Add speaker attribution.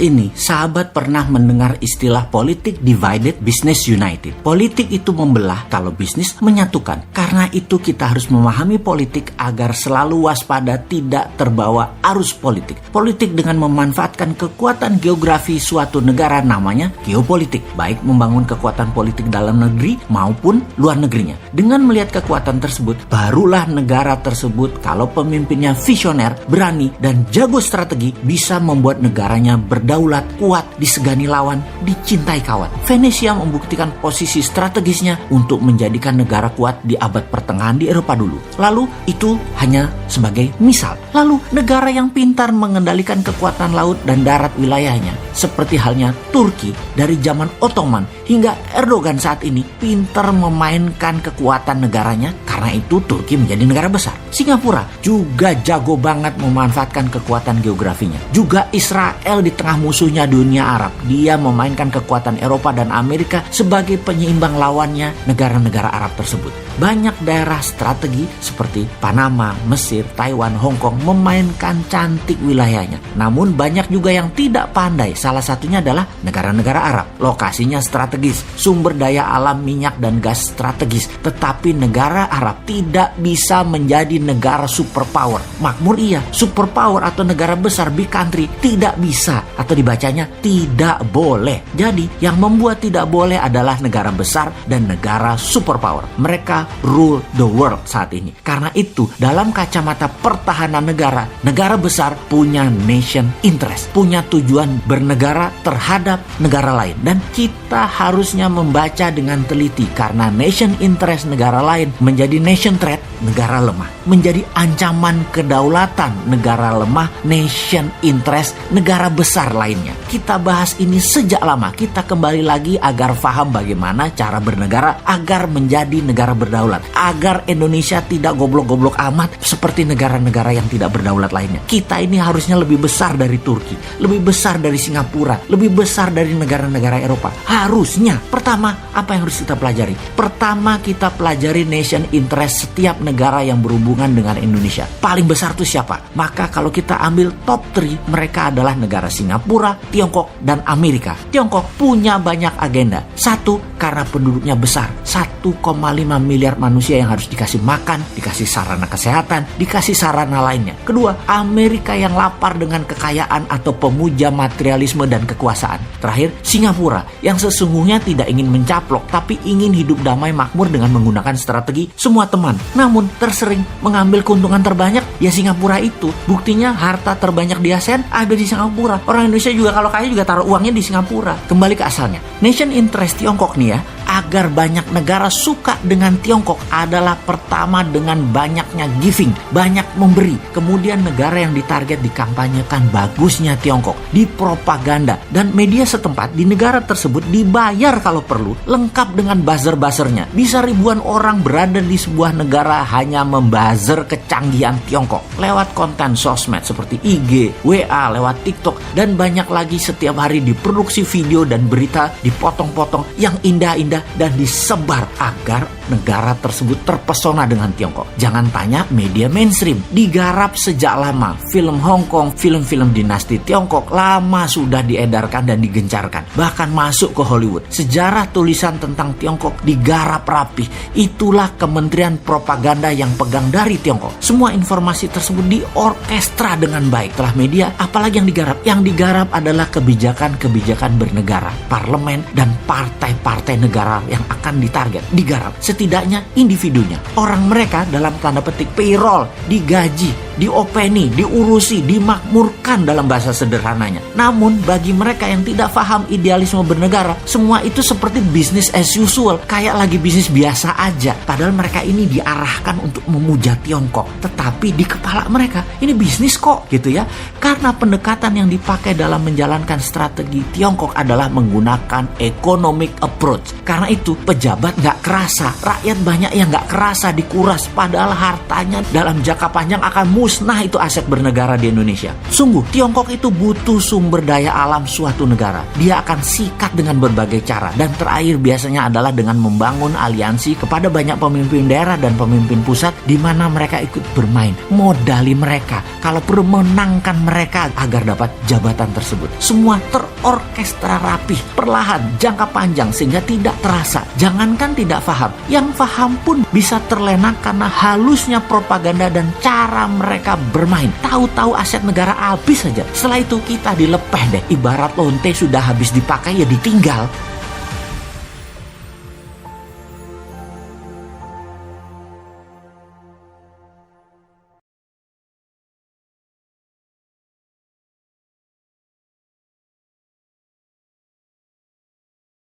Speaker 1: ini, sahabat pernah mendengar istilah politik divided, business united. Politik itu membelah, kalau bisnis menyatukan. Karena itu kita harus memahami politik agar selalu waspada tidak terbawa arus politik. Politik dengan memanfaatkan kekuatan geografi suatu negara namanya geopolitik. Baik membangun kekuatan politik dalam negeri maupun luar negerinya. Dengan melihat kekuatan tersebut, barulah negara tersebut kalau pemimpinnya visioner, berani, dan jago strategi bisa membuat negaranya berdaulat, kuat, disegani lawan, dicintai kawan. Venesia membuktikan posisi strategisnya untuk menjadikan negara kuat di abad pertengahan di Eropa dulu. Lalu itu hanya sebagai misal. Lalu negara yang pintar mengendalikan kekuatan laut dan darat wilayahnya, seperti halnya Turki dari zaman Ottoman hingga Erdogan saat ini, pintar memainkan kekuatan negaranya. Karena itu Turki menjadi negara besar. Singapura juga jago banget memanfaatkan kekuatan geografinya. Juga Israel di tengah musuhnya dunia Arab, dia memainkan kekuatan Eropa dan Amerika sebagai penyeimbang lawannya negara-negara Arab tersebut. Banyak daerah strategi seperti Panama, Mesir, Taiwan, Hong Kong memainkan cantik wilayahnya. Namun banyak juga yang tidak pandai. Salah satunya adalah negara-negara Arab. Lokasinya strategis, sumber daya alam minyak dan gas strategis. Tetapi negara Arab tidak bisa menjadi negara superpower. Makmur iya, superpower atau negara besar, big country, tidak bisa, atau dibacanya tidak boleh. Jadi yang membuat tidak boleh adalah negara besar dan negara superpower. Mereka rule the world saat ini. Karena itu dalam kacamata pertahanan negara, negara besar punya nation interest, punya tujuan bernegara terhadap negara lain. Dan kita harusnya membaca dengan teliti, karena nation interest negara lain menjadi nation threat, negara lemah. Menjadi ancaman kedaulatan negara lemah, nation interest negara besar lainnya. Kita bahas ini sejak lama. Kita kembali lagi agar paham bagaimana cara bernegara agar menjadi negara berdaulat, agar Indonesia tidak goblok-goblok amat seperti negara-negara yang tidak berdaulat lainnya. Kita ini harusnya lebih besar dari Turki, lebih besar dari Singapura, lebih besar dari negara-negara Eropa. Harusnya. Pertama, apa yang harus kita pelajari? Pertama, kita pelajari nation interest setiap negara yang berhubungan dengan Indonesia. Paling besar itu siapa? Maka kalau kita ambil top 3, mereka adalah negara Singapura, Tiongkok, dan Amerika. Tiongkok punya banyak agenda. Satu, karena penduduknya besar. 1,5 miliar manusia yang harus dikasih makan, dikasih sarana kesehatan, dikasih sarana lainnya. Kedua, Amerika yang lapar dengan kekayaan atau pemuja materialisme dan kekuasaan. Terakhir, Singapura yang sesungguhnya tidak ingin mencaplok, tapi ingin hidup damai makmur dengan menggunakan strategi semua teman. Namun tersering mengambil keuntungan terbanyak ya Singapura itu. Buktinya harta terbanyak di ASEAN ada di Singapura. Orang Indonesia juga kalau kaya juga taruh uangnya di Singapura. Kembali ke asalnya. Nation interest Tiongkok nih ya, agar banyak negara suka dengan Tiongkok adalah pertama dengan banyaknya giving, banyak memberi. Kemudian negara yang ditarget dikampanyekan bagusnya Tiongkok, dipropaganda, dan media setempat di negara tersebut dibayar kalau perlu, lengkap dengan buzzer-buzzernya. Bisa ribuan orang berada di sebuah negara hanya membuzzer kecanggihan Tiongkok lewat konten sosmed seperti IG, WA, lewat TikTok, dan banyak lagi. Setiap hari diproduksi video dan berita dipotong-potong yang indah-indah dan disebar agar negara tersebut terpesona dengan Tiongkok. Jangan tanya media mainstream, digarap sejak lama. Film Hong Kong, film-film dinasti Tiongkok lama sudah diedarkan dan digencarkan, bahkan masuk ke Hollywood. Sejarah tulisan tentang Tiongkok digarap rapih. Itulah Kementerian Propaganda yang pegang dari Tiongkok. Semua informasi tersebut diorkestra dengan baik. Setelah media, apalagi yang digarap? Yang digarap adalah kebijakan-kebijakan bernegara, parlemen, dan partai-partai negara yang akan ditarget. Digarap setidaknya individunya. Orang mereka dalam tanda petik payroll, digaji, diopeni, diurusi, dimakmurkan dalam bahasa sederhananya. Namun bagi mereka yang tidak paham idealisme bernegara, semua itu seperti business as usual, kayak lagi bisnis biasa aja. Padahal mereka ini diarahkan untuk memuja Tiongkok, tetapi di kepala mereka ini bisnis kok gitu ya. Karena pendekatan yang dipakai dalam menjalankan strategi Tiongkok adalah menggunakan economic approach. Karena itu pejabat nggak kerasa, rakyat banyak yang nggak kerasa dikuras, padahal hartanya dalam jangka panjang akan musnah itu aset bernegara di Indonesia. Sungguh, Tiongkok itu butuh sumber daya alam suatu negara. Dia akan sikat dengan berbagai cara. Dan terakhir biasanya adalah dengan membangun aliansi kepada banyak pemimpin daerah dan pemimpin pusat di mana mereka ikut bermain. Modali mereka, kalau perlu menangkan mereka agar dapat jabatan tersebut. Semua terorkestra rapih, perlahan, jangka panjang sehingga tidak terasa. Jangankan tidak paham, yang paham pun bisa terlena karena halusnya propaganda dan cara mereka bermain. Tahu-tahu aset negara habis saja. Setelah itu kita dilepeh deh. Ibarat lonte sudah habis dipakai ya ditinggal.